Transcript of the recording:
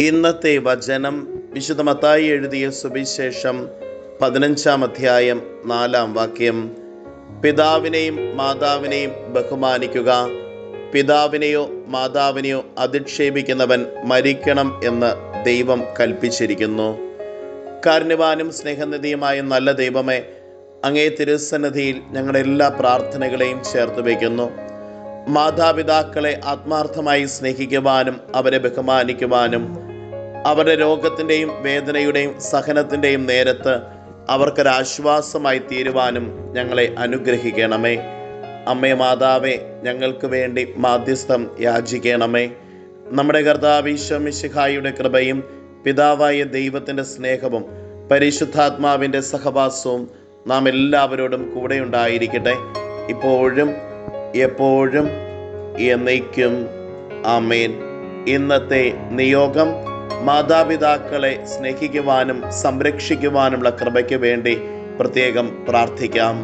ഇന്നത്തെ വചനം വിശുദ്ധ മത്തായി എഴുതിയ സുവിശേഷം 15-ാം അധ്യായം 4-ാം വാക്യം. പിതാവിനെയും മാതാവിനെയും ബഹുമാനിക്കുക. പിതാവിനെയോ മാതാവിനെയോ അധിക്ഷേപിക്കുന്നവൻ മരിക്കണം എന്ന് ദൈവം കൽപ്പിച്ചിരിക്കുന്നു. കാരുണ്യവാനും സ്നേഹനിധിയുമായ നല്ല ദൈവമേ, അങ്ങേ തിരുസന്നിധിയിൽ ഞങ്ങളുടെ എല്ലാ പ്രാർത്ഥനകളെയും ചേർത്ത് വയ്ക്കുന്നു. മാതാപിതാക്കളെ ആത്മാർത്ഥമായി സ്നേഹിക്കുവാനും അവരെ ബഹുമാനിക്കുവാനും അവരുടെ രോഗത്തിൻ്റെയും വേദനയുടെയും സഹനത്തിൻ്റെയും നേരത്ത് അവർക്കൊരാശ്വാസമായി തീരുവാനും ഞങ്ങളെ അനുഗ്രഹിക്കണമേ. അമ്മേ മാതാവേ, ഞങ്ങൾക്ക് വേണ്ടി മാധ്യസ്ഥം യാചിക്കണമേ. നമ്മുടെ കർത്താവ് ഈശോ മിശിഹായുടെ കൃപയും പിതാവായ ദൈവത്തിൻ്റെ സ്നേഹവും പരിശുദ്ധാത്മാവിൻ്റെ സഹവാസവും നാം എല്ലാവരോടും കൂടെ ഉണ്ടായിരിക്കട്ടെ, ഇപ്പോഴും എപ്പോഴും എന്നേക്കും. ആമേൻ. ഇന്നത്തെ നിയോഗം: മാതാപിതാക്കളെ സ്നേഹിക്കുവാനും സംരക്ഷിക്കുവാനുമുള്ള കൃപയ്ക്ക് വേണ്ടി പ്രത്യേകം പ്രാർത്ഥിക്കാം.